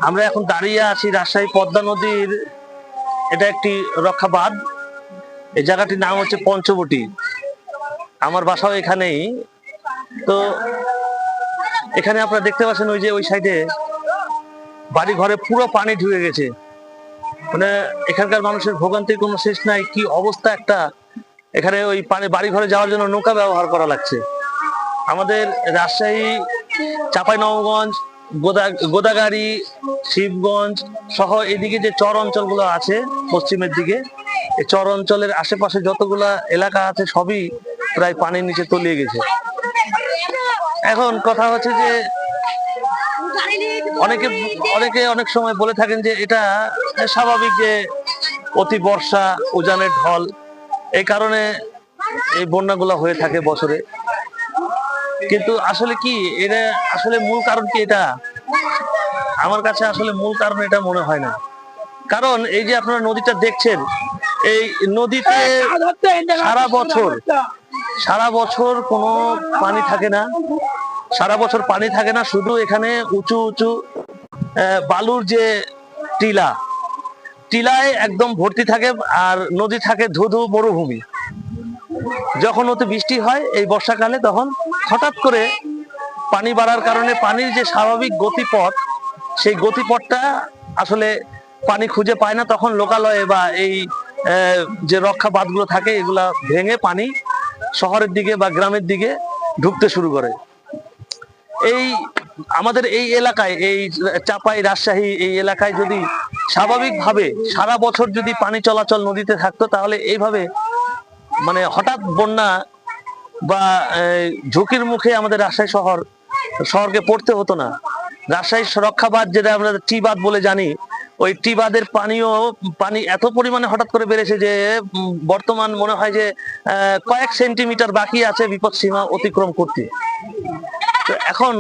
আমরা এখন দাঁড়িয়ে আছি রাজশাহী পদ্মা নদীর, এটা একটি রক্ষা বাঁধ। এই জায়গাটির নাম হচ্ছে পঞ্চবটি। আমার বাসাও এখানেই। তো এখানে আপনারা দেখতে পাচ্ছেন ওই যে ওই সাইডে বাড়ি ঘরে পুরো পানি ঢুকে গেছে। মানে এখানকার মানুষের ভোগান্তির কোনো শেষ নাই। কি অবস্থা একটা, এখানে ওই পানি বাড়ি ঘরে যাওয়ার জন্য নৌকা ব্যবহার করা লাগছে। আমাদের রাজশাহী, চাঁপাইনবাবগঞ্জ, গোদাগাড়ি, শিবগঞ্জ সহ এদিকে যে চর অঞ্চলগুলো আছে পশ্চিমের দিকে, এই চর অঞ্চলের আশেপাশে যতগুলা এলাকা আছে সবই প্রায় পানির নিচে তলিয়ে গেছে। এখন কথা হচ্ছে যে অনেকে অনেক সময় বলে থাকেন যে এটা স্বাভাবিক, যে অতি বর্ষা, উজানের ঢল, এই কারণে এই বন্যাগুলো হয়ে থাকে বছরে। কিন্তু আসলে কি এটা আসলে মূল কারণ কি? এটা আমার কাছে আসলে মূল কারণ এটা মনে হয় না। কারণ এই যে আপনারা নদীটা দেখছেন, এই নদীতে সারা বছর কোনো পানি থাকে না। সারা বছর পানি থাকে না, শুধু এখানে উঁচু উঁচু বালুর যে টিলায় একদম ভর্তি থাকে, আর নদী থাকে ধুধু মরুভূমি। যখন অতি বৃষ্টি হয় এই বর্ষাকালে, তখন হঠাৎ করে পানি বাড়ার কারণে পানির যে স্বাভাবিক গতিপথ, সেই গতিপথটা আসলে পানি খুঁজে পায় না। তখন লোকালয়ে বা এই যে রক্ষা বাঁধগুলো থাকে, এগুলা ভেঙে পানি শহরের দিকে বা গ্রামের দিকে ঢুকতে শুরু করে। এই আমাদের এই এলাকায়, এই চাপাই রাজশাহী এই এলাকায় যদি স্বাভাবিকভাবে সারা বছর যদি পানি চলাচল নদীতে থাকতো, তাহলে এইভাবে মানে হঠাৎ বন্যা বা ঝুঁকির মুখে আমাদের রাজশাহী শহরকে পড়তে হতো না। রাজশাহী রক্ষা বাঁধ, যেটা আমরা টি বাঁধ বলে জানি, ওই টি বাঁধের পানি এত পরিমাণে হঠাৎ করে বেড়েছে যে বর্তমান মনে হয় যে কয়েক সেন্টিমিটার বাকি আছে বিপদ সীমা অতিক্রম করতে। তো এখন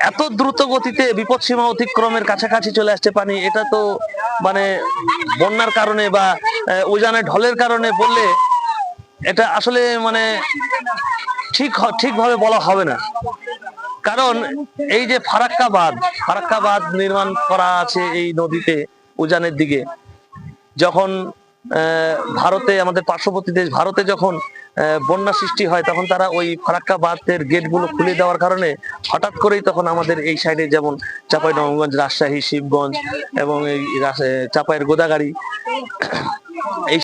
এত দ্রুত গতিতে বিপদ সীমা অতিক্রমের কাছাকাছি চলে আসছে পানি, এটা তো মানে বন্যার কারণে বা উজানের ঢলের কারণে বললে এটা আসলে মানে ঠিকভাবে বলা হবে না। কারণ এই যে ফারাক্কা বাঁধ নির্মাণ করা আছে এই নদীতে উজানের দিকে, যখন ভারতে, আমাদের পার্শ্ববর্তী দেশ ভারতে যখন বন্যা সৃষ্টি হয়, তখন তারা ওই ফারাক্কা বাঁধের গেটগুলো খুলে দেওয়ার কারণে হঠাৎ করেই তখন আমাদের এই সাইডে, যেমন চাঁপাইনবাবগঞ্জ, রাজশাহী, শিবগঞ্জ এবং এই চাঁপাইয়ের গোদাগাড়ি, এই